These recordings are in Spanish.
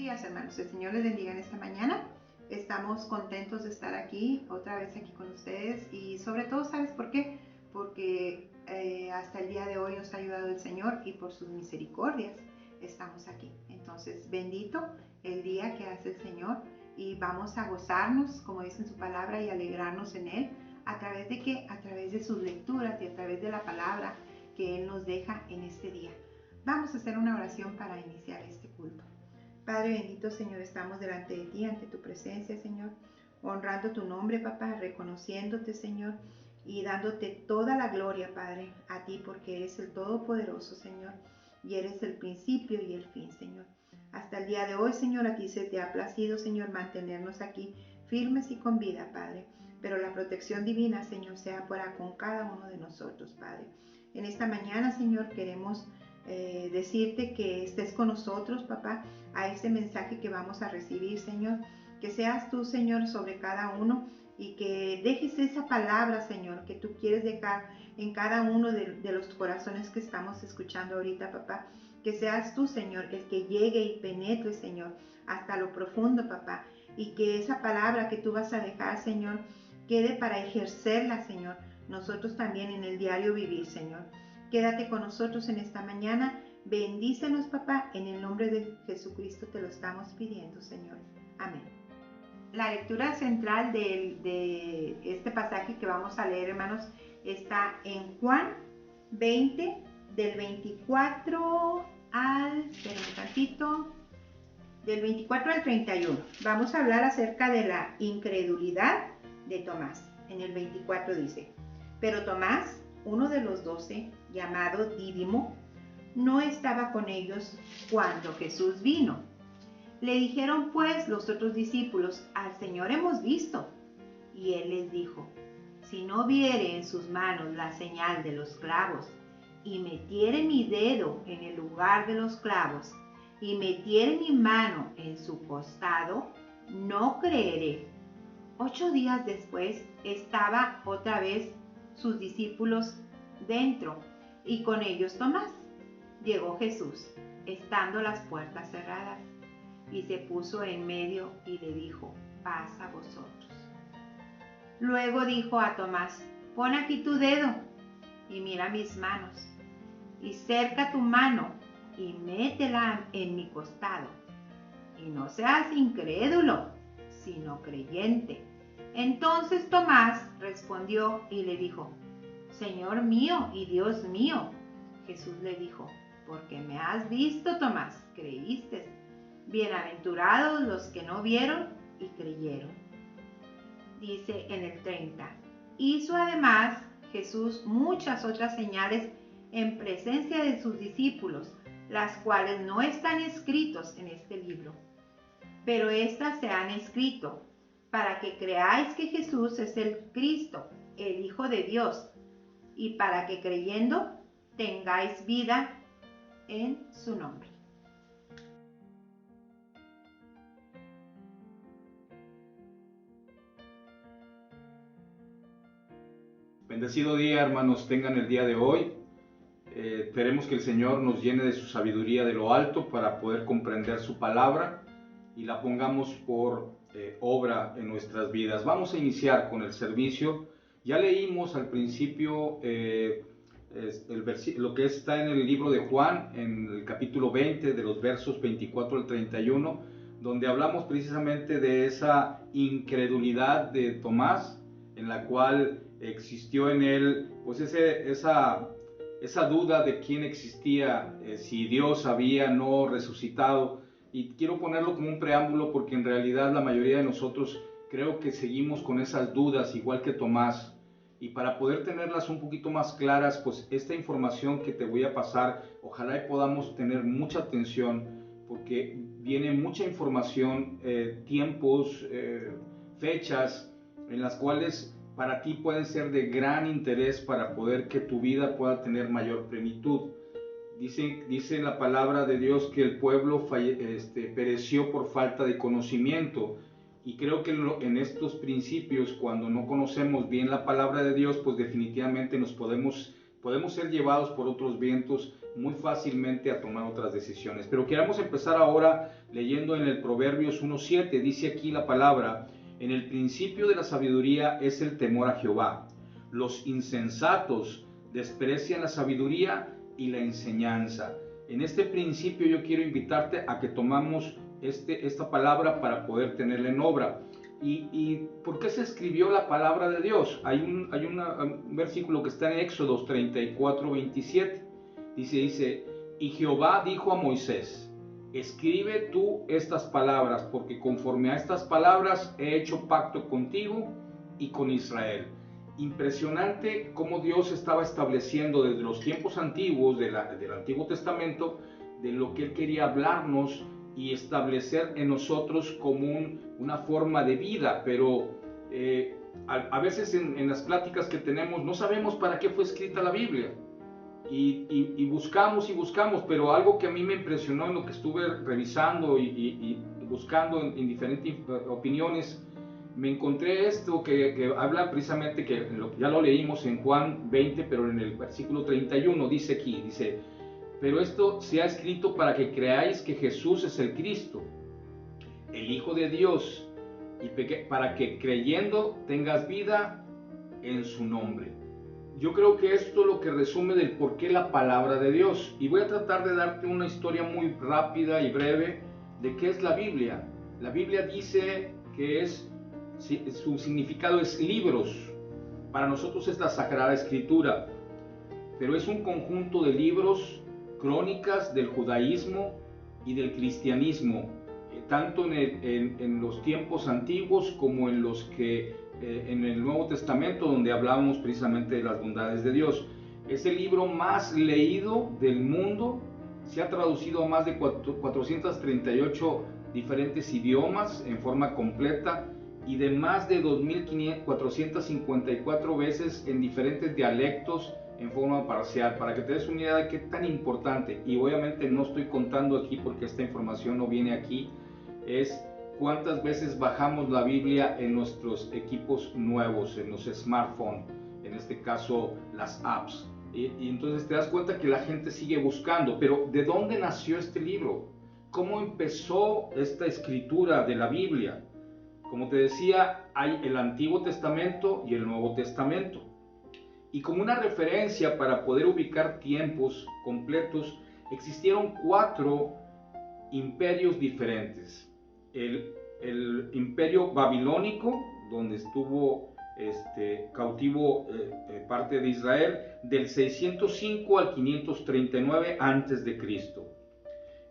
días, hermanos. El Señor les bendiga en esta mañana. Estamos contentos de estar aquí, otra vez aquí con ustedes. Y sobre todo, ¿sabes por qué? Porque hasta el día de hoy nos ha ayudado el Señor y por sus misericordias estamos aquí. Entonces, bendito el día que hace el Señor y vamos a gozarnos, como dice en su palabra, y alegrarnos en Él. ¿A través de qué? A través de sus lecturas y a través de la palabra que Él nos deja en este día. Vamos a hacer una oración para iniciar este culto. Padre bendito, Señor, estamos delante de ti, ante tu presencia, Señor, honrando tu nombre, papá, reconociéndote, Señor, y dándote toda la gloria, Padre, a ti, porque eres el Todopoderoso, Señor, y eres el principio y el fin, Señor. Hasta el día de hoy, Señor, a ti se te ha placido, Señor, mantenernos aquí firmes y con vida, Padre, pero la protección divina, Señor, sea con cada uno de nosotros, Padre. En esta mañana, Señor, queremos decirte que estés con nosotros, papá, a este mensaje que vamos a recibir, Señor, que seas tú, Señor, sobre cada uno y que dejes esa palabra, Señor, que tú quieres dejar en cada uno de los corazones que estamos escuchando ahorita, papá, que seas tú, Señor, el que llegue y penetre, Señor, hasta lo profundo, papá, y que esa palabra que tú vas a dejar, Señor, quede para ejercerla, Señor, nosotros también en el diario vivir, Señor. Quédate con nosotros en esta mañana. Bendícenos, papá, en el nombre de Jesucristo te lo estamos pidiendo, Señor. Amén. La lectura central de este pasaje que vamos a leer, hermanos, está en Juan 20, del 24 al, del 24 al 31. Vamos a hablar acerca de la incredulidad de Tomás. En el 24 dice, pero Tomás, uno de los 12, llamado Dídimo, no estaba con ellos cuando Jesús vino. Le dijeron pues los otros discípulos, al Señor hemos visto. Y él les dijo, si no viere en sus manos la señal de los clavos, y metiere mi dedo en el lugar de los clavos, y metiere mi mano en su costado, no creeré. 8 días después estaba otra vez sus discípulos dentro, y con ellos Tomás. Llegó Jesús, estando las puertas cerradas, y se puso en medio y le dijo, paz a vosotros. Luego dijo a Tomás, pon aquí tu dedo y mira mis manos, y cerca tu mano y métela en mi costado, y no seas incrédulo, sino creyente. Entonces Tomás respondió y le dijo, Señor mío y Dios mío. Jesús le dijo, porque me has visto, Tomás, creíste. Bienaventurados los que no vieron y creyeron. Dice en el 30, hizo además Jesús muchas otras señales en presencia de sus discípulos, las cuales no están escritos en este libro. Pero estas se han escrito para que creáis que Jesús es el Cristo, el Hijo de Dios, y para que creyendo tengáis vida en su nombre. Bendecido día, hermanos, tengan el día de hoy. Esperemos que el Señor nos llene de su sabiduría de lo alto para poder comprender su palabra y la pongamos por obra en nuestras vidas. Vamos a iniciar con el servicio. Ya leímos al principio lo que está en el libro de Juan, en el capítulo 20, de los versos 24 al 31, donde hablamos precisamente de esa incredulidad de Tomás, en la cual existió en él pues esa duda de quién existía, si Dios había no resucitado. Y quiero ponerlo como un preámbulo porque en realidad la mayoría de nosotros creo que seguimos con esas dudas igual que Tomás. Y para poder tenerlas un poquito más claras, pues esta información que te voy a pasar, ojalá y podamos tener mucha atención porque viene mucha información, tiempos, fechas en las cuales para ti pueden ser de gran interés para poder que tu vida pueda tener mayor plenitud. Dice la palabra de Dios que el pueblo pereció por falta de conocimiento, y creo que en estos principios, cuando no conocemos bien la palabra de Dios, pues definitivamente nos podemos podemos ser llevados por otros vientos muy fácilmente a tomar otras decisiones. Pero queremos empezar ahora leyendo en el Proverbios 1:7, dice aquí la palabra: en el principio de la sabiduría es el temor a Jehová. Los insensatos desprecian la sabiduría y la enseñanza. En este principio yo quiero invitarte a que tomamos esta palabra para poder tenerla en obra. ¿Y por qué se escribió la palabra de Dios? Hay un versículo que está en Éxodo 34:27. Dice, y Jehová dijo a Moisés: escribe tú estas palabras, porque conforme a estas palabras he hecho pacto contigo y con Israel. Impresionante cómo Dios estaba estableciendo desde los tiempos antiguos del Antiguo Testamento de lo que Él quería hablarnos y establecer en nosotros como una forma de vida. Pero a veces en las pláticas que tenemos no sabemos para qué fue escrita la Biblia. Y buscamos, pero algo que a mí me impresionó en lo que estuve revisando y buscando en diferentes opiniones, me encontré esto que habla precisamente, que ya lo leímos en Juan 20, pero en el versículo 31 dice pero esto se ha escrito para que creáis que Jesús es el Cristo, el Hijo de Dios, y para que creyendo tengas vida en su nombre. Yo creo que esto es lo que resume del por qué la palabra de Dios. Y voy a tratar de darte una historia muy rápida y breve de qué es la Biblia. La Biblia dice que su significado es libros. Para nosotros es la Sagrada Escritura, pero es un conjunto de libros, crónicas del judaísmo y del cristianismo, tanto en los tiempos antiguos como en los que en el Nuevo Testamento, donde hablamos precisamente de las bondades de Dios. Es el libro más leído del mundo, se ha traducido a más de 438 diferentes idiomas en forma completa y de más de 2.454 veces en diferentes dialectos en forma parcial, para que te des una idea de qué tan importante. Y obviamente no estoy contando aquí, porque esta información no viene aquí, es cuántas veces bajamos la Biblia en nuestros equipos nuevos, en los smartphones, en este caso las apps. Y entonces te das cuenta que la gente sigue buscando. Pero ¿de dónde nació este libro? ¿Cómo empezó esta escritura de la Biblia? Como te decía, hay el Antiguo Testamento y el Nuevo Testamento. Y como una referencia para poder ubicar tiempos completos, existieron 4 imperios diferentes. El imperio babilónico, donde estuvo cautivo parte de Israel, del 605 al 539 a.C.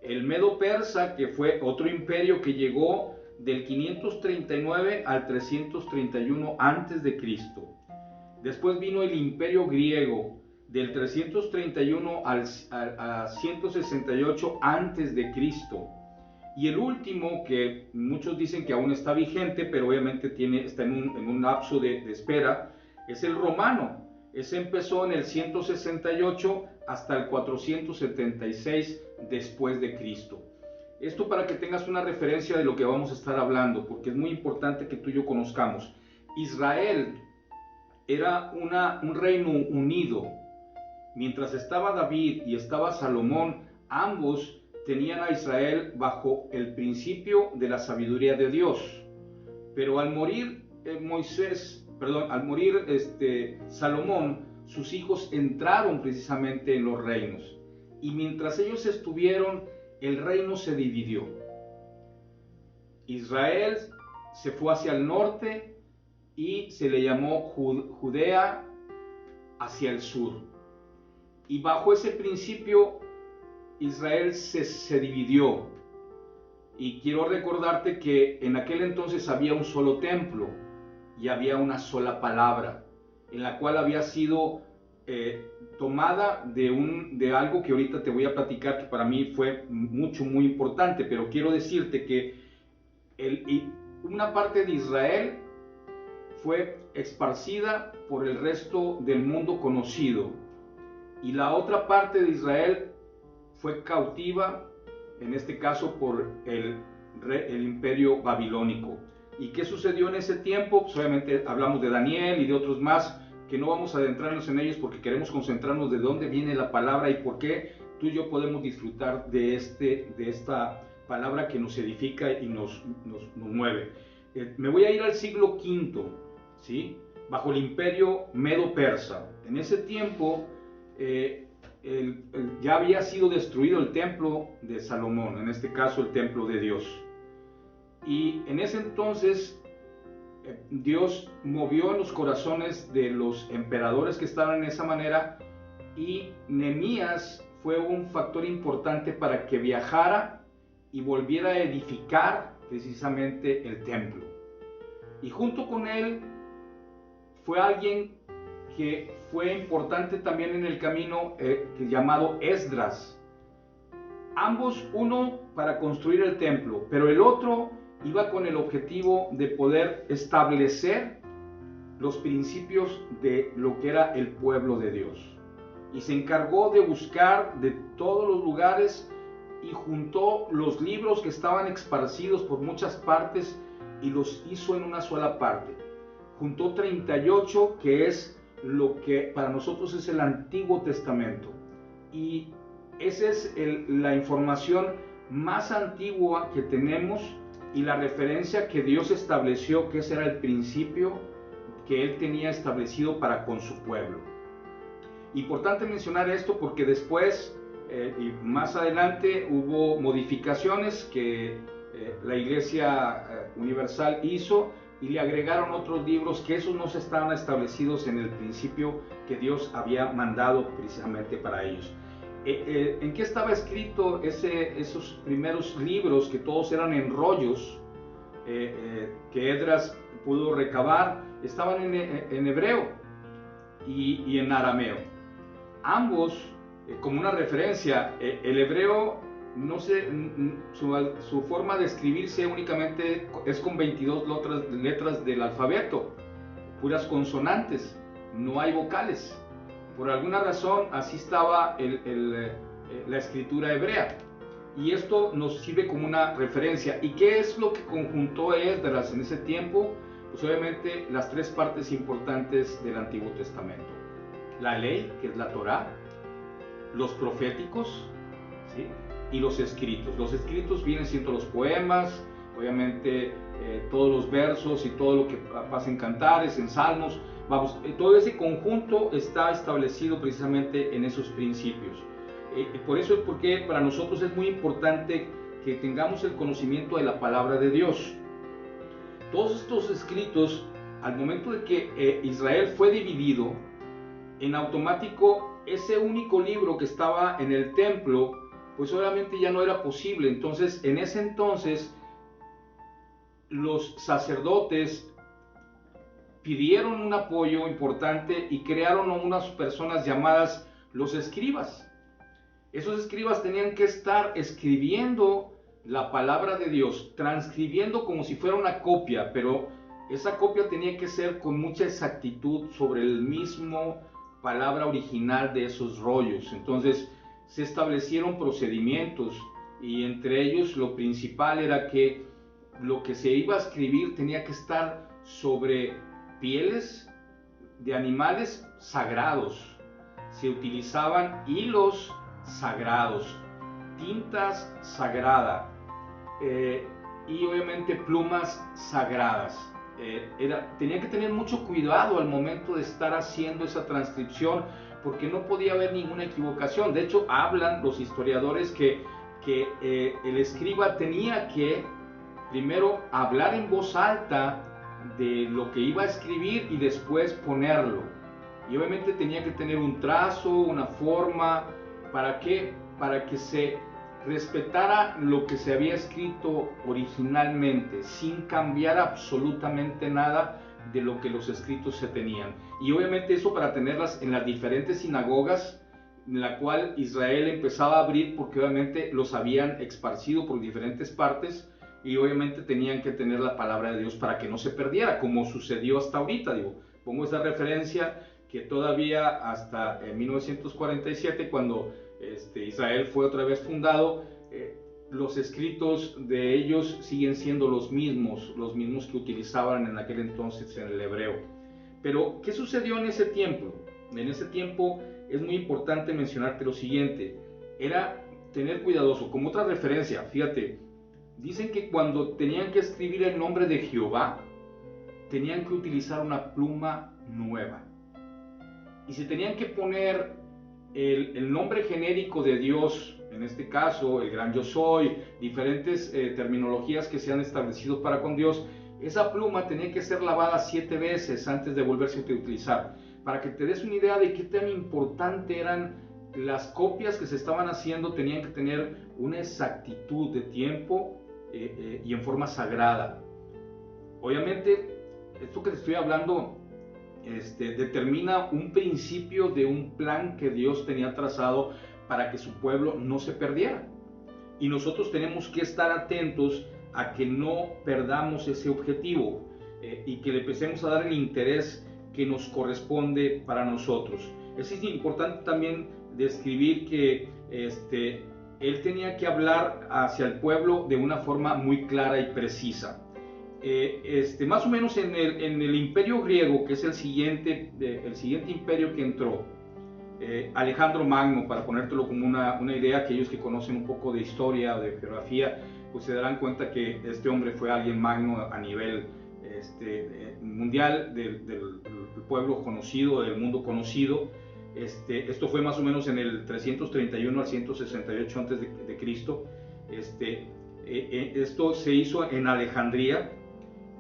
El Medo Persa, que fue otro imperio que llegó del 539 al 331 a.C. Después vino el imperio griego, del 331 a 168 a.C. Y el último, que muchos dicen que aún está vigente, pero obviamente está en un lapso de espera, es el romano. Ese empezó en el 168 hasta el 476 después de Cristo. Esto para que tengas una referencia de lo que vamos a estar hablando, porque es muy importante que tú y yo conozcamos. Israel era un reino unido. Mientras estaba David y estaba Salomón, ambos tenían a Israel bajo el principio de la sabiduría de Dios. Pero al morir Salomón, sus hijos entraron precisamente en los reinos. Y mientras ellos estuvieron, el reino se dividió. Israel se fue hacia el norte y se le llamó Judea hacia el sur. Y bajo ese principio Israel se dividió. Y quiero recordarte que en aquel entonces había un solo templo y había una sola palabra, en la cual había sido tomada de algo que ahorita te voy a platicar, que para mí fue muy importante. Pero quiero decirte que una parte de Israel fue esparcida por el resto del mundo conocido, y la otra parte de Israel fue cautiva, en este caso por el imperio babilónico. ¿Y qué sucedió en ese tiempo? Pues obviamente hablamos de Daniel y de otros más, que no vamos a adentrarnos en ellos porque queremos concentrarnos de dónde viene la palabra y por qué tú y yo podemos disfrutar de esta palabra que nos edifica y nos mueve. Me voy a ir al siglo V, ¿sí? Bajo el imperio medo-persa. En ese tiempo ya había sido destruido el templo de Salomón, en este caso el templo de Dios. Y en ese entonces Dios movió en los corazones de los emperadores que estaban en esa manera, y Nehemías fue un factor importante para que viajara y volviera a edificar precisamente el templo. Y junto con él fue alguien que fue importante también en el camino, llamado Esdras. Ambos, uno para construir el templo, pero el otro iba con el objetivo de poder establecer los principios de lo que era el pueblo de Dios. Y se encargó de buscar de todos los lugares y juntó los libros que estaban esparcidos por muchas partes y los hizo en una sola parte. Juntó 38, que es lo que para nosotros es el Antiguo Testamento. Y esa es la información más antigua que tenemos y la referencia que Dios estableció, que ese era el principio que Él tenía establecido para con su pueblo. Importante mencionar esto porque después y más adelante hubo modificaciones que la Iglesia Universal hizo y le agregaron otros libros que esos no estaban establecidos en el principio que Dios había mandado precisamente para ellos. ¿En qué estaba escrito esos primeros libros que todos eran en rollos que Esdras pudo recabar? Estaban en hebreo y en arameo. Ambos, como una referencia, el hebreo, no sé, su forma de escribirse únicamente es con 22 letras del alfabeto, puras consonantes, no hay vocales. Por alguna razón así estaba la escritura hebrea. Y esto nos sirve como una referencia. ¿Y qué es lo que conjuntó Esdras en ese tiempo? Pues obviamente las tres partes importantes del Antiguo Testamento. La ley, que es la Torá, los proféticos, ¿sí? Y los escritos. Los escritos vienen siendo los poemas, obviamente todos los versos y todo lo que pasa en cantares, en salmos. Vamos, todo ese conjunto está establecido precisamente en esos principios. Por eso es porque para nosotros es muy importante que tengamos el conocimiento de la palabra de Dios. Todos estos escritos, al momento de que Israel fue dividido, en automático ese único libro que estaba en el templo, pues obviamente ya no era posible. Entonces, en ese entonces, los sacerdotes pidieron un apoyo importante y crearon a unas personas llamadas los escribas. Esos escribas tenían que estar escribiendo la palabra de Dios, transcribiendo como si fuera una copia, pero esa copia tenía que ser con mucha exactitud sobre el mismo palabra original de esos rollos. Entonces se establecieron procedimientos y entre ellos lo principal era que lo que se iba a escribir tenía que estar sobre pieles de animales sagrados. Se utilizaban hilos sagrados, tintas sagradas y obviamente plumas sagradas. Tenía que tener mucho cuidado al momento de estar haciendo esa transcripción porque no podía haber ninguna equivocación. De hecho, hablan los historiadores que el escriba tenía que primero hablar en voz alta de lo que iba a escribir y después ponerlo. Y obviamente tenía que tener un trazo, una forma. ¿Para qué? Para que se respetara lo que se había escrito originalmente, sin cambiar absolutamente nada de lo que los escritos se tenían. Y obviamente eso para tenerlas en las diferentes sinagogas, en la cual Israel empezaba a abrir, porque obviamente los habían esparcido por diferentes partes, y obviamente tenían que tener la palabra de Dios para que no se perdiera, como sucedió hasta ahorita. Pongo esa referencia que todavía hasta 1947, cuando Israel fue otra vez fundado, los escritos de ellos siguen siendo los mismos que utilizaban en aquel entonces en el hebreo. Pero, ¿qué sucedió en ese tiempo? En ese tiempo es muy importante mencionarte lo siguiente. Era tener cuidadoso. Como otra referencia, fíjate, dicen que cuando tenían que escribir el nombre de Jehová, tenían que utilizar una pluma nueva. Y si tenían que poner el nombre genérico de Dios, en este caso, el gran yo soy, diferentes terminologías que se han establecido para con Dios, esa pluma tenía que ser lavada 7 veces antes de volverse a utilizar. Para que te des una idea de qué tan importante eran las copias que se estaban haciendo, tenían que tener una exactitud de tiempo y en forma sagrada. Obviamente, esto que te estoy hablando determina un principio de un plan que Dios tenía trazado para que su pueblo no se perdiera. Y nosotros tenemos que estar atentos a que no perdamos ese objetivo y que le empecemos a dar el interés que nos corresponde para nosotros. Es importante también describir que él tenía que hablar hacia el pueblo de una forma muy clara y precisa. Más o menos en el imperio griego, que es el siguiente imperio que entró, Alejandro Magno, para ponértelo como una idea, aquellos que conocen un poco de historia o de geografía, pues se darán cuenta que este hombre fue alguien magno a nivel mundial, del pueblo conocido, del mundo conocido. Esto fue más o menos en el 331 al 168 antes de Cristo. Esto se hizo en Alejandría.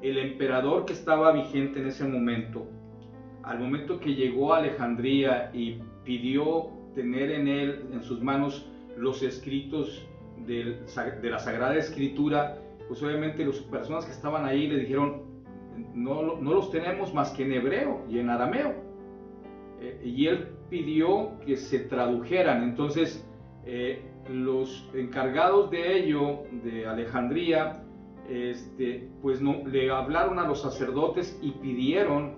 El emperador que estaba vigente en ese momento, al momento que llegó a Alejandría y pidió tener en sus manos los escritos de la Sagrada Escritura, pues obviamente las personas que estaban ahí le dijeron, no los tenemos más que en hebreo y en arameo. Y él pidió que se tradujeran. Entonces los encargados de ello, de Alejandría, pues le hablaron a los sacerdotes y pidieron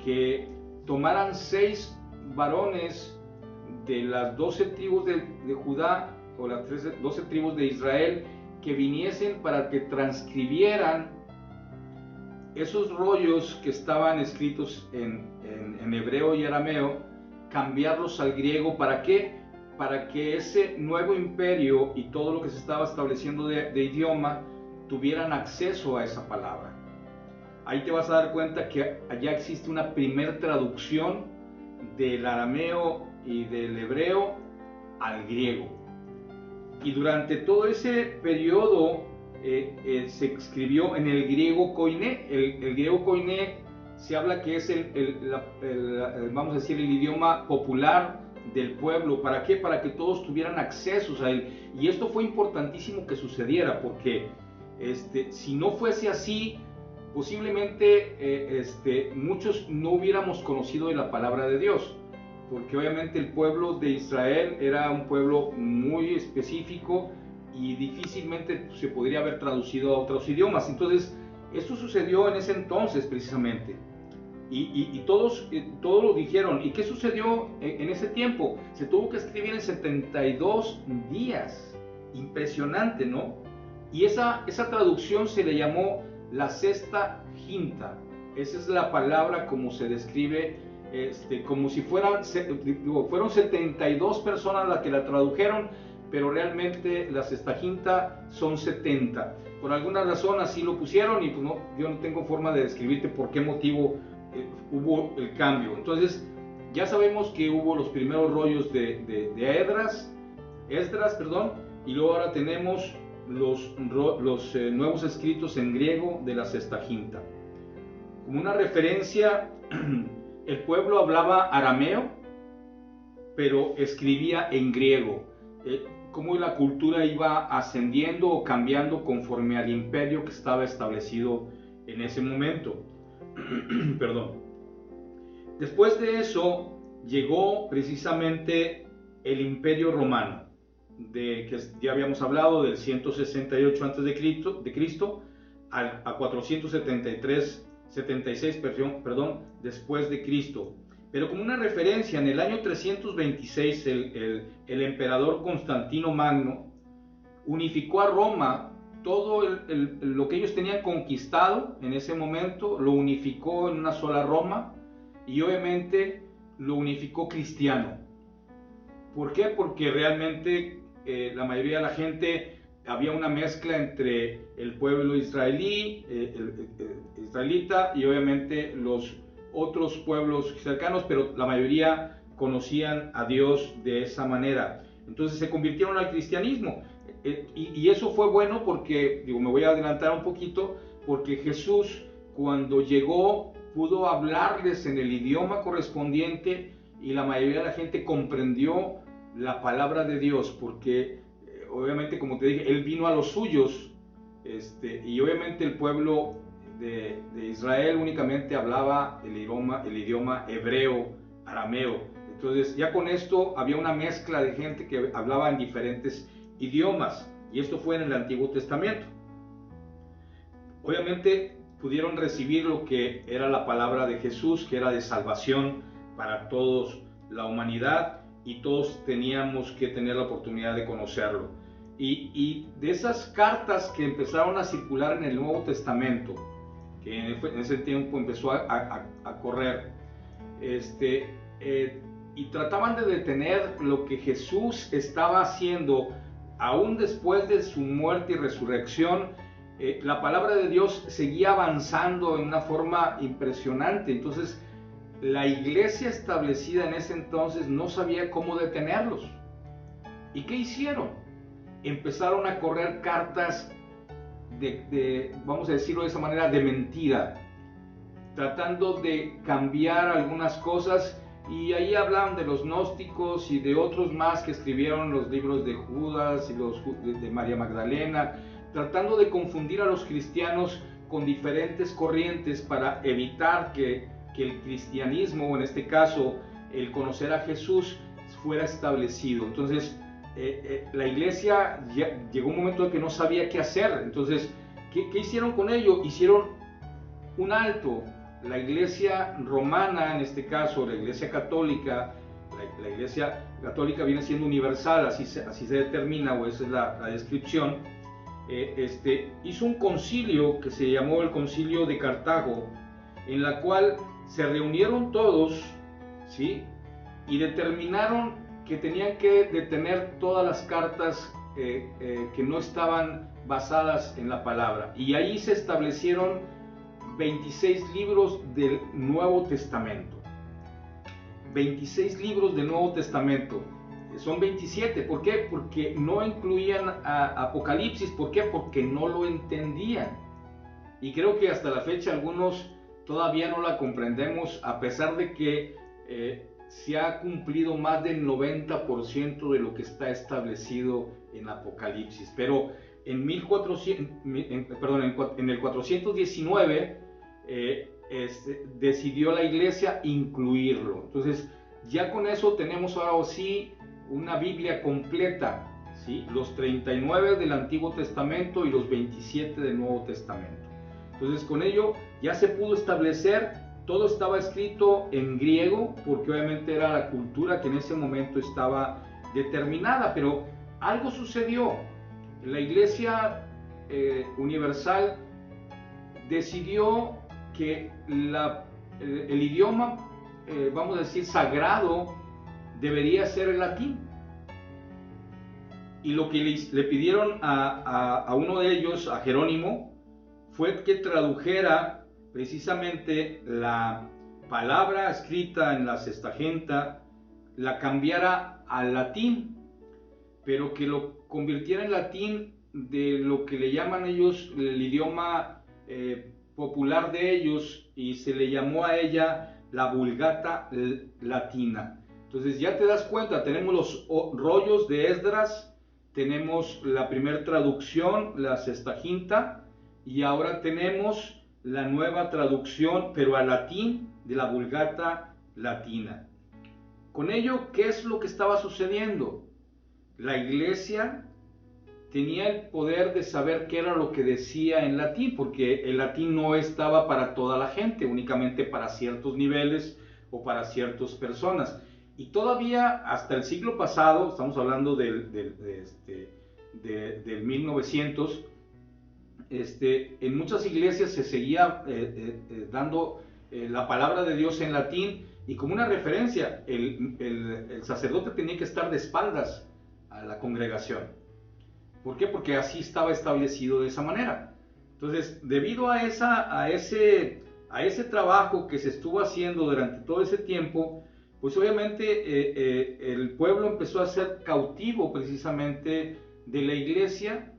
que tomaran 6 varones de las 12 tribus de Judá o las 12 tribus de Israel, que viniesen para que transcribieran esos rollos que estaban escritos en hebreo y arameo, cambiarlos al griego. ¿Para qué? Para que ese nuevo imperio y todo lo que se estaba estableciendo de idioma tuvieran acceso a esa palabra. Ahí te vas a dar cuenta que allá existe una primer traducción del arameo y del hebreo al griego. Y durante todo ese periodo se escribió en el griego koiné. El griego koiné se habla que es vamos a decir, el idioma popular del pueblo. ¿Para qué? Para que todos tuvieran acceso a él. Y esto fue importantísimo que sucediera, porque si no fuese así, posiblemente muchos no hubiéramos conocido de la palabra de Dios, porque obviamente el pueblo de Israel era un pueblo muy específico y difícilmente se podría haber traducido a otros idiomas. Entonces, esto sucedió en ese entonces precisamente. Y todos lo dijeron. ¿Y qué sucedió en ese tiempo? Se tuvo que escribir en 72 días. Impresionante, ¿no? Y esa traducción se le llamó la Sextaginta. Esa es la palabra como se describe, como si fueron 72 personas las que la tradujeron, pero realmente la Sextaginta son 70. Por alguna razón así lo pusieron y pues yo no tengo forma de describirte por qué motivo hubo el cambio. Entonces ya sabemos que hubo los primeros rollos de Esdras, y luego ahora tenemos los nuevos escritos en griego de la Sextaginta. Como una referencia, el pueblo hablaba arameo, pero escribía en griego. Cómo la cultura iba ascendiendo o cambiando conforme al imperio que estaba establecido en ese momento. Perdón. Después de eso llegó precisamente el Imperio Romano, que ya habíamos hablado, del 168 a.C. a 476 después de Cristo. Pero como una referencia, en el año 326 el emperador Constantino Magno unificó a Roma. Todo lo que ellos tenían conquistado en ese momento lo unificó en una sola Roma, y obviamente lo unificó cristiano. ¿Por qué? Porque realmente la mayoría de la gente, había una mezcla entre el pueblo israelí, israelita, y obviamente los otros pueblos cercanos, pero la mayoría conocían a Dios de esa manera. Entonces se convirtieron al cristianismo. Y eso fue bueno porque, digo, me voy a adelantar un poquito, porque Jesús, cuando llegó, pudo hablarles en el idioma correspondiente y la mayoría de la gente comprendió la palabra de Dios, porque obviamente, como te dije, Él vino a los suyos, y obviamente el pueblo de Israel únicamente hablaba el idioma hebreo, arameo. Entonces ya con esto había una mezcla de gente que hablaba en diferentes idiomas, y esto fue en el Antiguo Testamento. Obviamente pudieron recibir lo que era la palabra de Jesús, que era de salvación para todos la humanidad, y todos teníamos que tener la oportunidad de conocerlo. Y de esas cartas que empezaron a circular en el Nuevo Testamento, que en ese tiempo empezó a correr, y trataban de detener lo que Jesús estaba haciendo aún después de su muerte y resurrección. La palabra de Dios seguía avanzando en una forma impresionante. Entonces la iglesia establecida en ese entonces no sabía cómo detenerlos. ¿Y qué hicieron? Empezaron a correr cartas vamos a decirlo de esa manera, de mentira, tratando de cambiar algunas cosas. Y ahí hablaban de los gnósticos y de otros más que escribieron los libros de Judas y los de María Magdalena, tratando de confundir a los cristianos con diferentes corrientes para evitar que el cristianismo, o en este caso el conocer a Jesús, fuera establecido. Entonces la iglesia llegó un momento en que no sabía qué hacer. Entonces, ¿qué hicieron con ello? Hicieron un alto. La iglesia romana, en este caso la iglesia católica, la iglesia católica viene siendo universal, así se determina, o esa es la descripción. Hizo un concilio que se llamó el Concilio de Cartago, en la cual se reunieron todos, ¿sí?, y determinaron que tenían que detener todas las cartas que no estaban basadas en la palabra. Y ahí se establecieron 26 libros del Nuevo Testamento. 26 libros del Nuevo Testamento. Son 27. ¿Por qué? Porque no incluían Apocalipsis. ¿Por qué? Porque no lo entendían. Y creo que hasta la fecha algunos todavía no la comprendemos, a pesar de que se ha cumplido más del 90% de lo que está establecido en Apocalipsis. Pero en el 419 decidió la iglesia incluirlo. Entonces ya con eso tenemos ahora sí una Biblia completa, ¿sí?, los 39 del Antiguo Testamento y los 27 del Nuevo Testamento. Entonces con ello ya se pudo establecer. Todo estaba escrito en griego, porque obviamente era la cultura que en ese momento estaba determinada, pero algo sucedió. La Iglesia Universal decidió que el idioma, vamos a decir, sagrado, debería ser el latín. Y lo que le pidieron a uno de ellos, a Jerónimo, fue que tradujera precisamente la palabra escrita en la Sextaginta, la cambiara al latín, pero que lo convirtiera en latín de lo que le llaman ellos el idioma popular de ellos, y se le llamó a ella la Vulgata Latina. Entonces ya te das cuenta, tenemos los rollos de Esdras, tenemos la primera traducción, la Sextaginta, y ahora tenemos la nueva traducción, pero al latín, de la Vulgata Latina. Con ello, ¿qué es lo que estaba sucediendo? La iglesia tenía el poder de saber qué era lo que decía en latín, porque el latín no estaba para toda la gente, únicamente para ciertos niveles o para ciertas personas. Y todavía hasta el siglo pasado, estamos hablando del 1900, en muchas iglesias se seguía dando la palabra de Dios en latín, y como una referencia, el sacerdote tenía que estar de espaldas a la congregación. ¿Por qué? Porque así estaba establecido de esa manera. Entonces, debido a ese trabajo que se estuvo haciendo durante todo ese tiempo, pues obviamente el pueblo empezó a ser cautivo precisamente de la iglesia,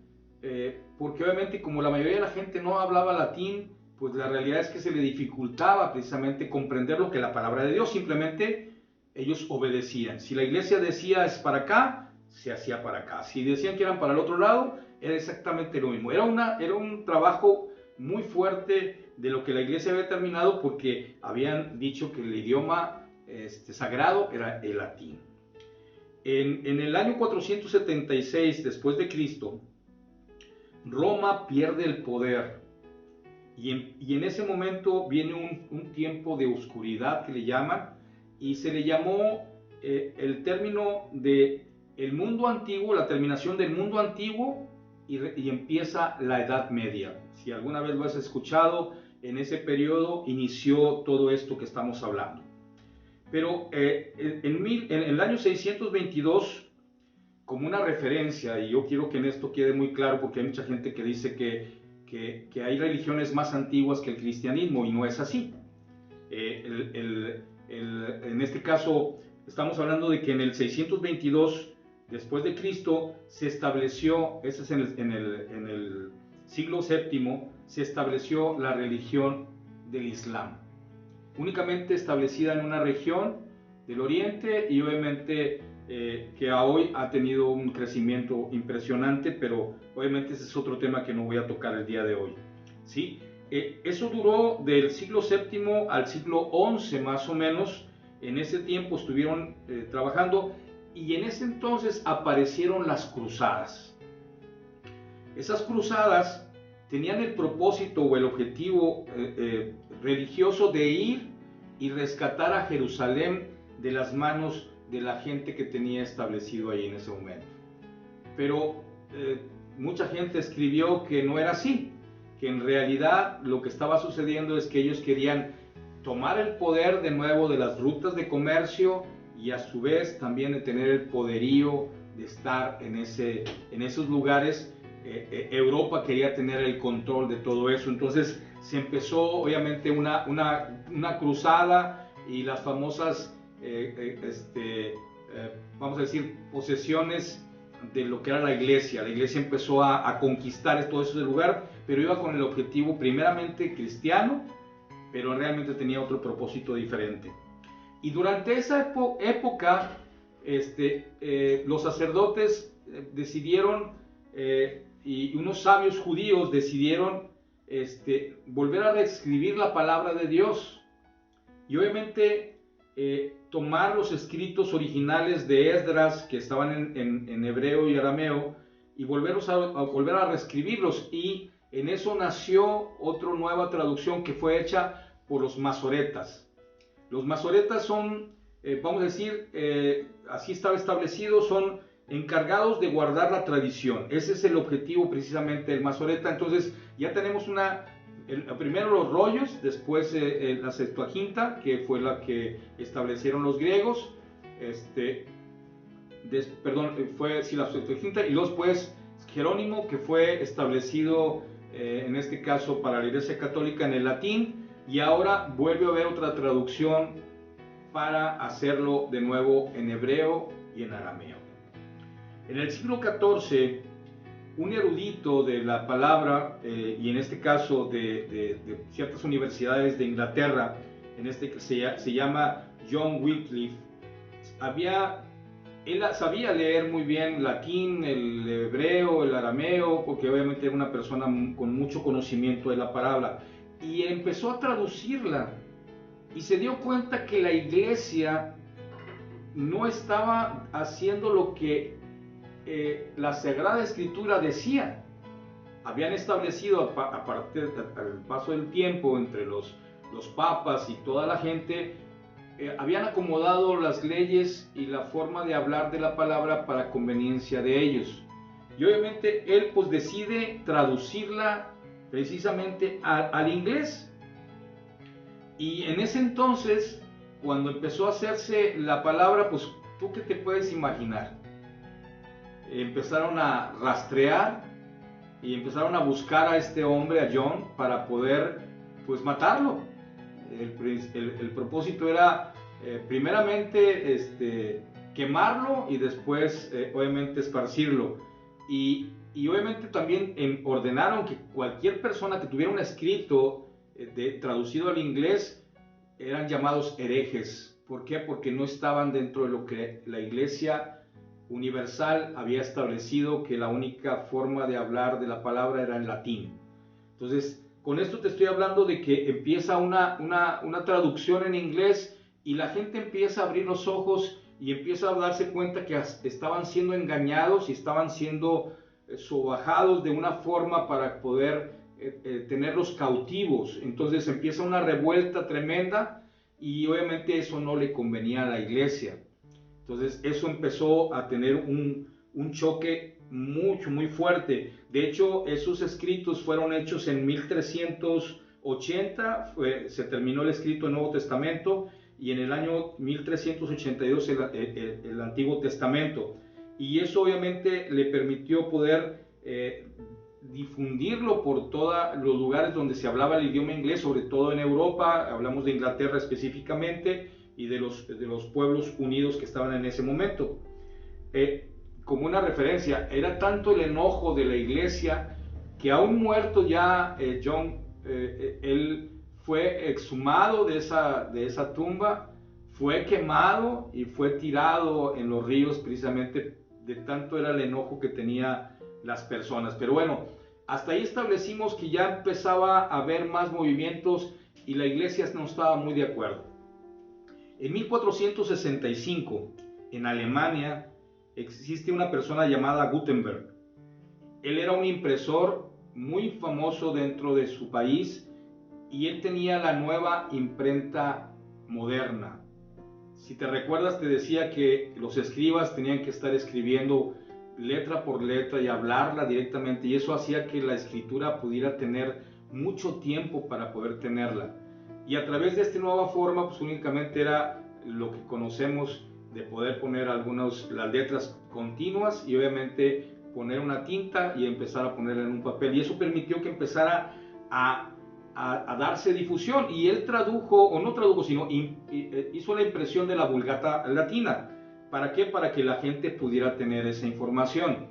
porque obviamente como la mayoría de la gente no hablaba latín, pues la realidad es que se le dificultaba precisamente comprender lo que la palabra de Dios, simplemente ellos obedecían. Si la iglesia decía es para acá, se hacía para acá. Si decían que eran para el otro lado, era exactamente lo mismo. Era un trabajo muy fuerte de lo que la iglesia había terminado, porque habían dicho que el idioma sagrado era el latín. En el año 476 después de Cristo, Roma pierde el poder, y en ese momento viene un tiempo de oscuridad que le llaman, y se le llamó el término de el mundo antiguo, la terminación del mundo antiguo, y empieza la Edad Media. Si alguna vez lo has escuchado, en ese periodo inició todo esto que estamos hablando. Pero en el año 622, como una referencia, y yo quiero que en esto quede muy claro, porque hay mucha gente que dice que hay religiones más antiguas que el cristianismo, y no es así. En este caso, estamos hablando de que en el 622 después de Cristo se estableció, ese es en el siglo VII, se estableció la religión del Islam, únicamente establecida en una región del Oriente, y obviamente que hoy ha tenido un crecimiento impresionante, pero obviamente ese es otro tema que no voy a tocar el día de hoy, ¿sí? Eso duró del siglo VII al siglo XI más o menos. En ese tiempo estuvieron trabajando, y en ese entonces aparecieron las cruzadas. Esas cruzadas tenían el propósito o el objetivo religioso de ir y rescatar a Jerusalén de las manos de la gente que tenía establecido ahí en ese momento. Pero mucha gente escribió que no era así, que en realidad lo que estaba sucediendo es que ellos querían tomar el poder de nuevo de las rutas de comercio, y a su vez también de tener el poderío de estar en esos lugares. Europa quería tener el control de todo eso. Entonces se empezó obviamente una cruzada, y las famosas vamos a decir posesiones de lo que era la iglesia. La iglesia empezó a conquistar todo ese lugar, pero iba con el objetivo primeramente cristiano, pero realmente tenía otro propósito diferente. Y durante esa época los sacerdotes decidieron, y unos sabios judíos decidieron volver a reescribir la palabra de Dios, y obviamente tomar los escritos originales de Esdras, que estaban en hebreo y arameo, y volver a reescribirlos. Y en eso nació otra nueva traducción que fue hecha por los masoretas. Los masoretas son, vamos a decir, así estaba establecido, son encargados de guardar la tradición. Ese es el objetivo precisamente del masoreta. Entonces ya tenemos primero los rollos, después la Septuaginta, que fue la que establecieron los griegos, fue la Septuaginta, y luego después Jerónimo, que fue establecido en este caso para la Iglesia Católica en el latín, y ahora vuelve a haber otra traducción para hacerlo de nuevo en hebreo y en arameo. En el siglo XIV, un erudito de la palabra, y en este caso de ciertas universidades de Inglaterra, se llama John Wycliffe, él sabía leer muy bien latín, el hebreo, el arameo, porque obviamente era una persona con mucho conocimiento de la palabra, y empezó a traducirla, y se dio cuenta que la iglesia no estaba haciendo lo que la Sagrada Escritura decía. Habían establecido, al paso del tiempo, entre los papas y toda la gente, habían acomodado las leyes y la forma de hablar de la palabra para conveniencia de ellos. Y obviamente él pues decide traducirla precisamente al inglés. Y en ese entonces, cuando empezó a hacerse la palabra, pues tú qué te puedes imaginar. Empezaron a rastrear y empezaron a buscar a este hombre, a John, para poder pues matarlo. El propósito era primeramente quemarlo y después obviamente esparcirlo. Y obviamente también ordenaron que cualquier persona que tuviera un escrito traducido al inglés eran llamados herejes. ¿Por qué? Porque no estaban dentro de lo que la Iglesia Universal había establecido, que la única forma de hablar de la palabra era en latín. Entonces, con esto te estoy hablando de que empieza una traducción en inglés y la gente empieza a abrir los ojos y empieza a darse cuenta que estaban siendo engañados y estaban siendo sobajados de una forma para poder tenerlos cautivos. Entonces empieza una revuelta tremenda y obviamente eso no le convenía a la iglesia. Entonces eso empezó a tener un choque muy fuerte. De hecho, esos escritos fueron hechos en 1380, se terminó el escrito del Nuevo Testamento, y en el año 1382 el Antiguo Testamento. Y eso obviamente le permitió poder difundirlo por todos los lugares donde se hablaba el idioma inglés, sobre todo en Europa. Hablamos de Inglaterra específicamente y de los pueblos unidos que estaban en ese momento. Como una referencia, era tanto el enojo de la iglesia que aún muerto ya John, él fue exhumado de esa tumba, fue quemado y fue tirado en los ríos, precisamente de tanto era el enojo que tenía las personas. Pero bueno, hasta ahí establecimos que ya empezaba a haber más movimientos y la iglesia no estaba muy de acuerdo. En 1465, en Alemania, existe una persona llamada Gutenberg. Él era un impresor muy famoso dentro de su país y él tenía la nueva imprenta moderna. Si te recuerdas, te decía que los escribas tenían que estar escribiendo letra por letra y hablarla directamente, y eso hacía que la escritura pudiera tener mucho tiempo para poder tenerla. Y a través de esta nueva forma, pues únicamente era lo que conocemos de poder poner las letras continuas y obviamente poner una tinta y empezar a ponerla en un papel. Y eso permitió que empezara a darse difusión. Y él tradujo, o no tradujo, sino hizo la impresión de la Vulgata Latina. ¿Para qué? Para que la gente pudiera tener esa información.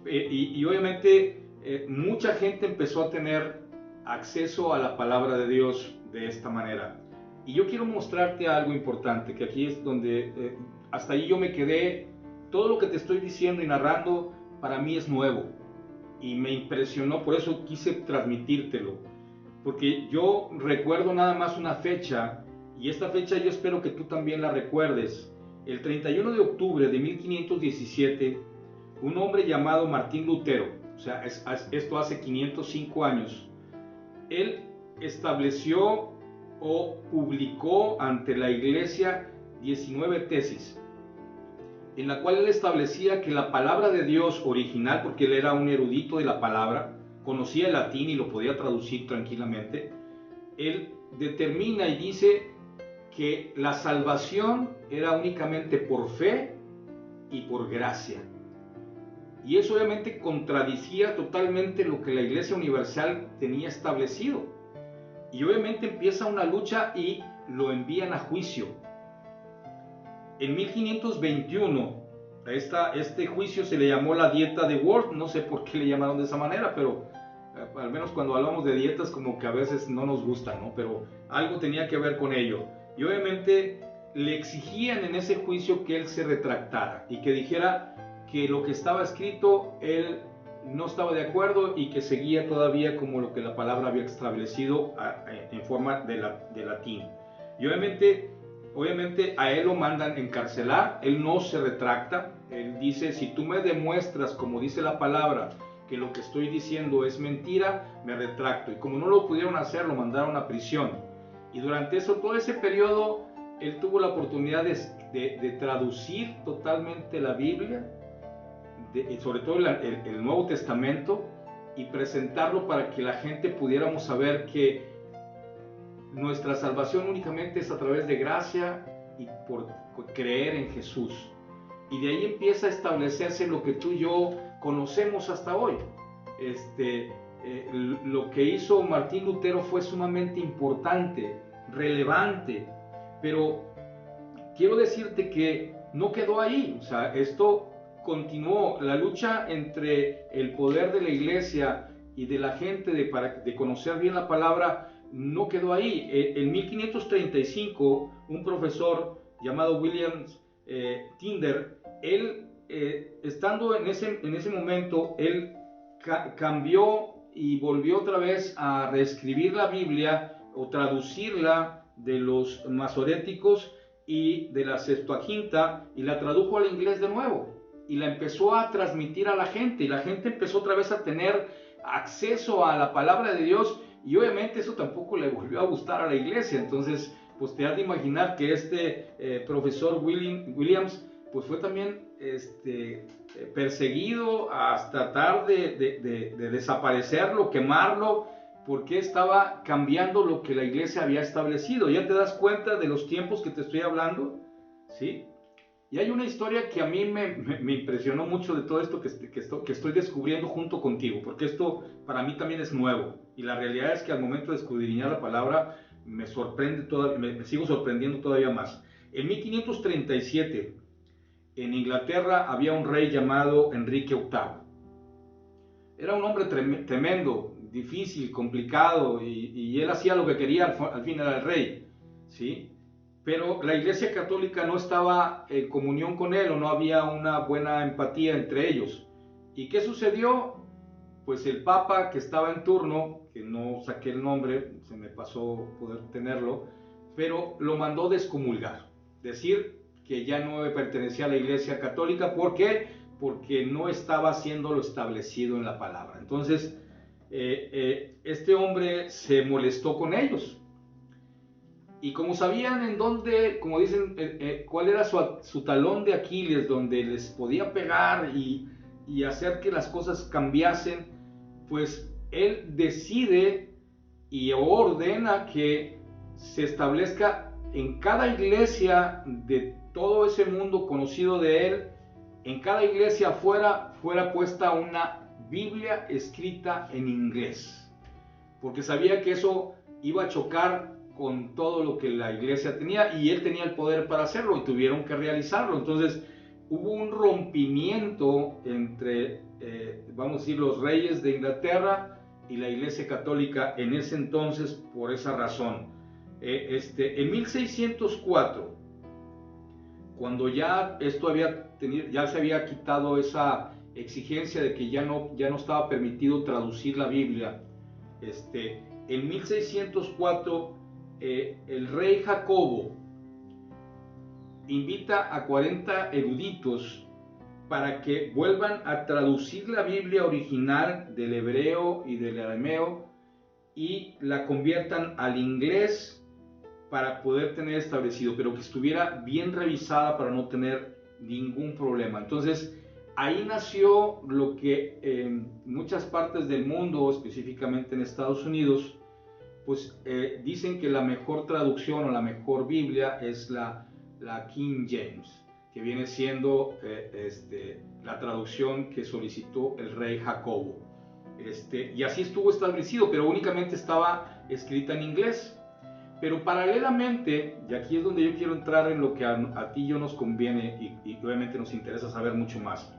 Y obviamente mucha gente empezó a tener acceso a la palabra de Dios de esta manera. Y yo quiero mostrarte algo importante, que aquí es donde hasta ahí yo me quedé. Todo lo que te estoy diciendo y narrando para mí es nuevo y me impresionó, por eso quise transmitírtelo, porque yo recuerdo nada más una fecha, y esta fecha yo espero que tú también la recuerdes. El 31 de octubre de 1517, un hombre llamado Martín Lutero, o sea, esto hace 505 años, él estableció o publicó ante la iglesia 19 tesis, en la cual él establecía que la palabra de Dios original, porque él era un erudito de la palabra, conocía el latín y lo podía traducir tranquilamente, él determina y dice que la salvación era únicamente por fe y por gracia. Y eso obviamente contradecía totalmente lo que la Iglesia Universal tenía establecido. Y obviamente empieza una lucha y lo envían a juicio. En 1521, este juicio se le llamó la dieta de Worms. No sé por qué le llamaron de esa manera, pero al menos cuando hablamos de dietas como que a veces no nos gusta, ¿no? Pero algo tenía que ver con ello. Y obviamente le exigían en ese juicio que él se retractara y que dijera que lo que estaba escrito él no estaba de acuerdo y que seguía todavía como lo que la palabra había establecido en forma de latín. Y obviamente a él lo mandan encarcelar. Él no se retracta. Él dice: si tú me demuestras, como dice la palabra, que lo que estoy diciendo es mentira, me retracto. Y como no lo pudieron hacer, lo mandaron a prisión. Y durante todo ese periodo, él tuvo la oportunidad de traducir totalmente la Biblia, sobre todo el Nuevo Testamento, y presentarlo para que la gente pudiéramos saber que nuestra salvación únicamente es a través de gracia y por creer en Jesús. Y de ahí empieza a establecerse lo que tú y yo conocemos hasta hoy. Lo que hizo Martín Lutero fue sumamente importante, relevante, pero quiero decirte que no quedó ahí. O sea, esto continuó. La lucha entre el poder de la iglesia y de la gente de conocer bien la palabra no quedó ahí. En 1535, un profesor llamado William Tyndale, él, estando en ese momento, él cambió y volvió otra vez a reescribir la Biblia o traducirla de los masoréticos y de la Septuaginta, y la tradujo al inglés de nuevo y la empezó a transmitir a la gente, y la gente empezó otra vez a tener acceso a la palabra de Dios, y obviamente eso tampoco le volvió a gustar a la iglesia. Entonces pues te has de imaginar que profesor Williams pues fue también perseguido hasta tratar de desaparecerlo, quemarlo, porque estaba cambiando lo que la iglesia había establecido. ¿Ya te das cuenta de los tiempos que te estoy hablando? ¿Sí? Y hay una historia que a mí me impresionó mucho de todo esto que estoy descubriendo junto contigo, porque esto para mí también es nuevo, y la realidad es que al momento de escudriñar la palabra me sigo sorprendiendo todavía más. En 1537, en Inglaterra había un rey llamado Enrique VIII. Era un hombre tremendo, difícil, complicado, y él hacía lo que quería, al fin era el rey, ¿sí? Pero la Iglesia Católica no estaba en comunión con él, o no había una buena empatía entre ellos. ¿Y qué sucedió? Pues el Papa que estaba en turno, que no saqué el nombre, se me pasó poder tenerlo, pero lo mandó descomulgar, decir que ya no pertenecía a la Iglesia Católica. ¿Por qué? Porque no estaba haciendo lo establecido en la palabra. Entonces, este hombre se molestó con ellos. Y como sabían en dónde, como dicen, cuál era su talón de Aquiles, donde les podía pegar y hacer que las cosas cambiasen, pues él decide y ordena que se establezca en cada iglesia de todo ese mundo conocido de él, en cada iglesia fuera puesta una Biblia escrita en inglés, porque sabía que eso iba a chocar con todo lo que la iglesia tenía, y él tenía el poder para hacerlo, y tuvieron que realizarlo. Entonces hubo un rompimiento entre, vamos a decir, los reyes de Inglaterra y la Iglesia Católica en ese entonces, por esa razón. En 1604, cuando ya ya se había quitado esa exigencia de que ya no estaba permitido traducir la Biblia, en 1604 el rey Jacobo invita a 40 eruditos para que vuelvan a traducir la Biblia original del hebreo y del arameo y la conviertan al inglés para poder tener establecido, pero que estuviera bien revisada para no tener ningún problema. Entonces ahí nació lo que en muchas partes del mundo, específicamente en Estados Unidos, pues dicen que la mejor traducción o la mejor Biblia es la King James, que viene siendo la traducción que solicitó el rey Jacobo. Y así estuvo establecido, pero únicamente estaba escrita en inglés. Pero paralelamente, y aquí es donde yo quiero entrar en lo que a ti y yo nos conviene, y obviamente nos interesa saber mucho más.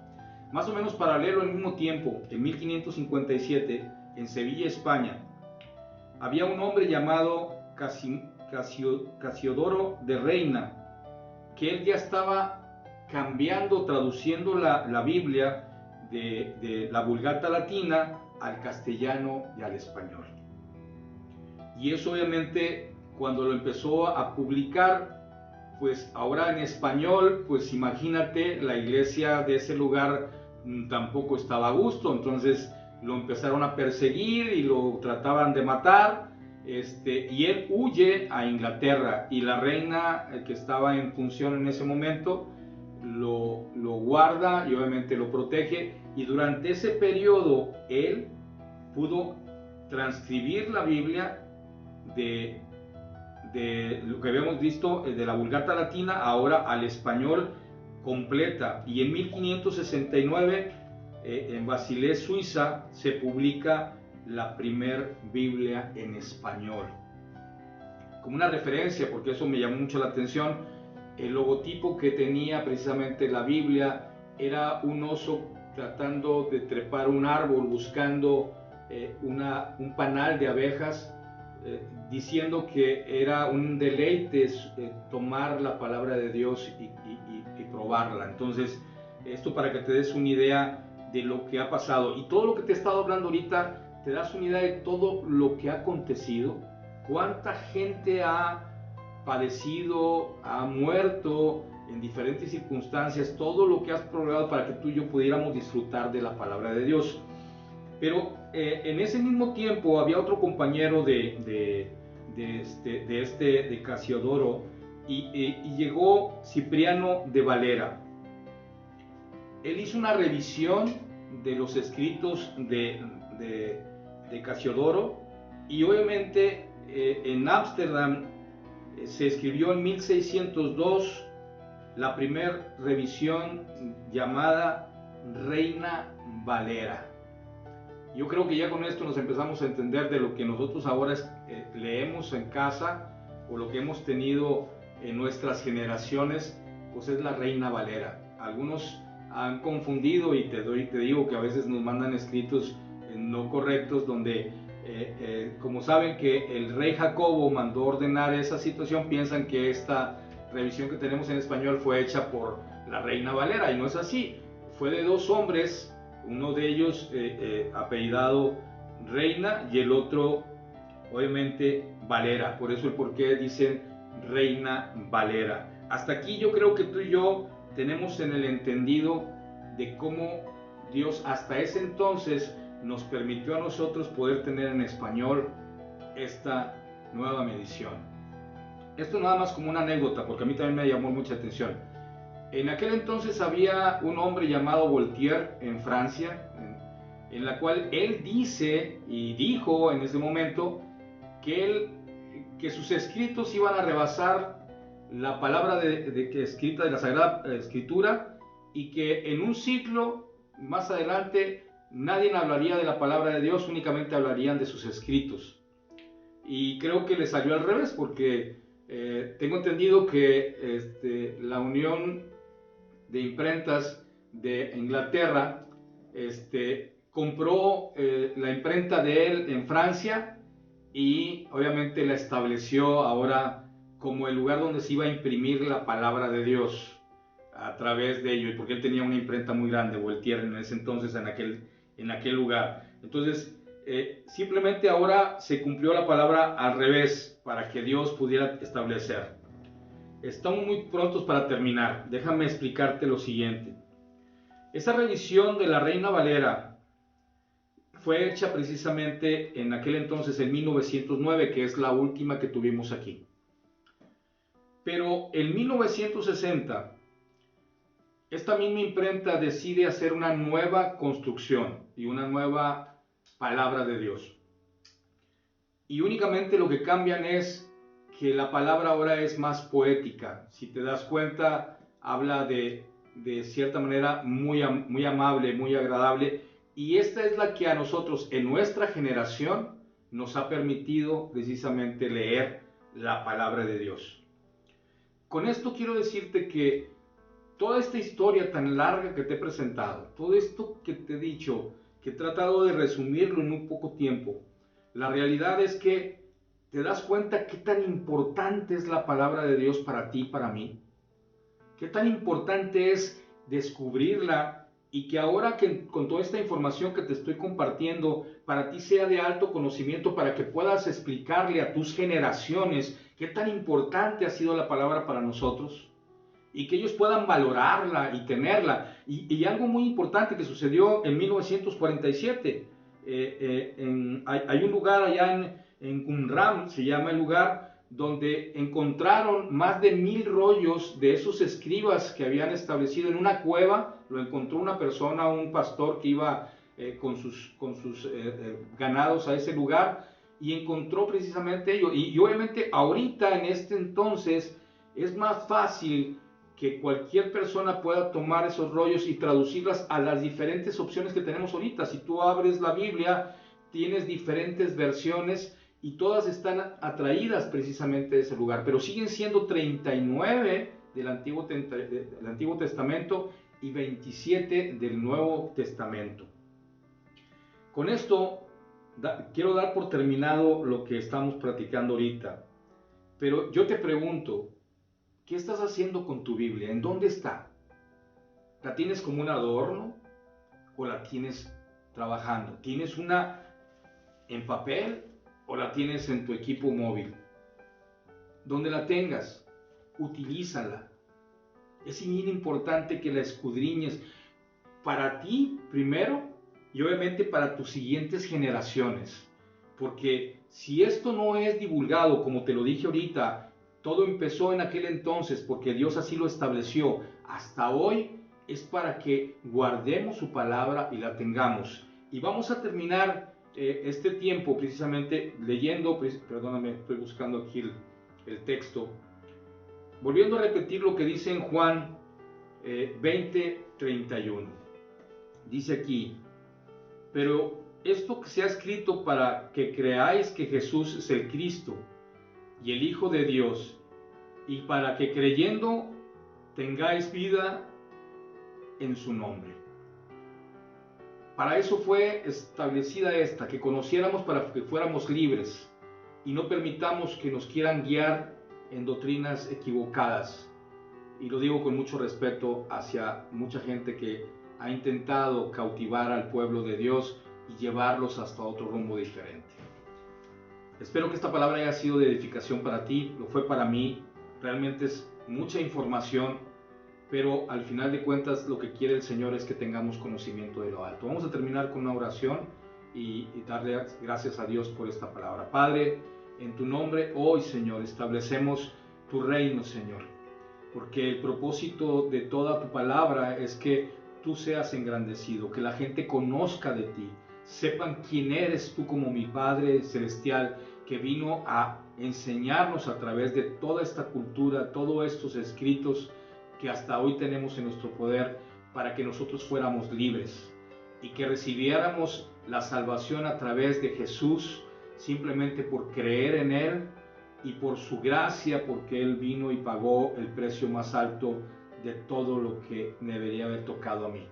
Más o menos paralelo al mismo tiempo, en 1557, en Sevilla, España, había un hombre llamado Casiodoro de Reina, que él ya estaba cambiando, traduciendo la Biblia de la Vulgata Latina al castellano y al español. Y eso obviamente, cuando lo empezó a publicar, pues ahora en español, pues imagínate, la iglesia de ese lugar tampoco estaba a gusto. Entonces lo empezaron a perseguir y lo trataban de matar, y él huye a Inglaterra, y la reina que estaba en función en ese momento lo guarda y obviamente lo protege, y durante ese periodo él pudo transcribir la Biblia de de lo que habíamos visto de la Vulgata Latina ahora al español completa, y en 1569 en Basilea, Suiza, se publica la primer Biblia en español. Como una referencia, porque eso me llamó mucho la atención, el logotipo que tenía precisamente la Biblia era un oso tratando de trepar un árbol, buscando un panal de abejas, diciendo que era un deleite tomar la palabra de Dios y probarla. Entonces, esto para que te des una idea de lo que ha pasado. Y todo lo que te he estado hablando ahorita, te das una idea de todo lo que ha acontecido, cuánta gente ha padecido, ha muerto en diferentes circunstancias, todo lo que has programado para que tú y yo pudiéramos disfrutar de la palabra de Dios. Pero en ese mismo tiempo había otro compañero de Casiodoro, y llegó Cipriano de Valera. Él hizo una revisión de los escritos de Casiodoro, y obviamente en Ámsterdam se escribió en 1602 la primera revisión llamada Reina Valera. Yo creo que ya con esto nos empezamos a entender de lo que nosotros ahora leemos en casa, o lo que hemos tenido en nuestras generaciones, pues es la Reina Valera. Algunos han confundido, y te digo que a veces nos mandan escritos no correctos, donde como saben que el rey Jacobo mandó ordenar esa situación, piensan que esta revisión que tenemos en español fue hecha por la Reina Valera, y no es así. Fue de dos hombres, uno de ellos apellidado Reina y el otro obviamente Valera, por eso el por qué dicen Reina Valera. Hasta aquí yo creo que tú y yo tenemos en el entendido de cómo Dios hasta ese entonces nos permitió a nosotros poder tener en español esta nueva medición. Esto nada más como una anécdota, porque a mí también me llamó mucha atención. En aquel entonces había un hombre llamado Voltaire en Francia, en la cual él dice y dijo en ese momento que sus escritos iban a rebasar la palabra escrita de la Sagrada Escritura, y que en un siglo más adelante nadie hablaría de la palabra de Dios, únicamente hablarían de sus escritos. Y creo que le salió al revés, porque tengo entendido que la Unión de Imprentas de Inglaterra compró la imprenta de él en Francia, y obviamente la estableció ahora como el lugar donde se iba a imprimir la palabra de Dios a través de ello, porque él tenía una imprenta muy grande, Voltaire, en ese entonces, en aquel lugar. Entonces simplemente ahora se cumplió la palabra al revés, para que Dios pudiera establecer. Estamos muy prontos para terminar. Déjame explicarte lo siguiente. Esa revisión de la Reina Valera fue hecha precisamente en aquel entonces, en 1909, que es la última que tuvimos aquí. Pero en 1960, esta misma imprenta decide hacer una nueva construcción y una nueva palabra de Dios. Y únicamente lo que cambian es que la palabra ahora es más poética. Si te das cuenta, habla de cierta manera muy amable, muy agradable. Y esta es la que a nosotros, en nuestra generación, nos ha permitido precisamente leer la palabra de Dios. Con esto quiero decirte que toda esta historia tan larga que te he presentado, todo esto que te he dicho, que he tratado de resumirlo en un poco tiempo, la realidad es que te das cuenta qué tan importante es la palabra de Dios para ti y para mí. Qué tan importante es descubrirla, y que ahora que con toda esta información que te estoy compartiendo, para ti sea de alto conocimiento, para que puedas explicarle a tus generaciones qué tan importante ha sido la palabra para nosotros, y que ellos puedan valorarla y tenerla. Y algo muy importante que sucedió en 1947, hay un lugar allá en Qumran, se llama el lugar, donde encontraron más de 1000 rollos de esos escribas que habían establecido en una cueva. Lo encontró una persona, un pastor que iba con sus ganados a ese lugar, y encontró precisamente ello. Y obviamente ahorita en este entonces es más fácil que cualquier persona pueda tomar esos rollos y traducirlas a las diferentes opciones que tenemos ahorita. Si tú abres la Biblia, tienes diferentes versiones y todas están atraídas precisamente de ese lugar, pero siguen siendo 39 del Antiguo Testamento y 27 del Nuevo Testamento. Con esto quiero dar por terminado lo que estamos platicando ahorita, pero yo te pregunto, ¿qué estás haciendo con tu Biblia? ¿En dónde está? ¿La tienes como un adorno o la tienes trabajando? ¿Tienes una en papel o la tienes en tu equipo móvil? Donde la tengas, utilízala. Es bien importante que la escudriñes para ti primero y obviamente para tus siguientes generaciones. Porque si esto no es divulgado, como te lo dije ahorita, todo empezó en aquel entonces porque Dios así lo estableció. Hasta hoy es para que guardemos su palabra y la tengamos. Y vamos a terminar este tiempo precisamente leyendo, perdóname, estoy buscando aquí el texto, volviendo a repetir lo que dice en Juan 20:31. Dice aquí, pero esto que se ha escrito para que creáis que Jesús es el Cristo y el Hijo de Dios, y para que creyendo tengáis vida en su nombre. Para eso fue establecida esta, que conociéramos para que fuéramos libres y no permitamos que nos quieran guiar en doctrinas equivocadas. Y lo digo con mucho respeto hacia mucha gente que ha intentado cautivar al pueblo de Dios y llevarlos hasta otro rumbo diferente. Espero que esta palabra haya sido de edificación para ti, lo fue para mí. Realmente es mucha información, pero al final de cuentas lo que quiere el Señor es que tengamos conocimiento de lo alto. Vamos a terminar con una oración y darle gracias a Dios por esta palabra. Padre, en tu nombre hoy, Señor, establecemos tu reino, Señor, porque el propósito de toda tu palabra es que tú seas engrandecido, que la gente conozca de ti, sepan quién eres tú como mi Padre Celestial, que vino a enseñarnos a través de toda esta cultura, todos estos escritos que hasta hoy tenemos en nuestro poder, para que nosotros fuéramos libres y que recibiéramos la salvación a través de Jesús, simplemente por creer en Él y por su gracia, porque Él vino y pagó el precio más alto de todo lo que me debería haber tocado a mí.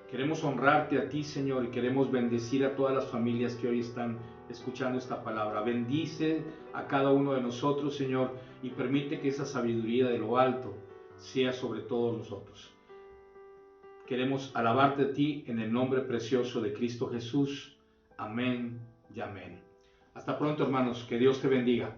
Queremos honrarte a ti, Señor, y queremos bendecir a todas las familias que hoy están escuchando esta palabra. Bendice a cada uno de nosotros, Señor, y permite que esa sabiduría de lo alto sea sobre todos nosotros. Queremos alabarte a ti en el nombre precioso de Cristo Jesús. Amén y amén. Hasta pronto, hermanos. Que Dios te bendiga.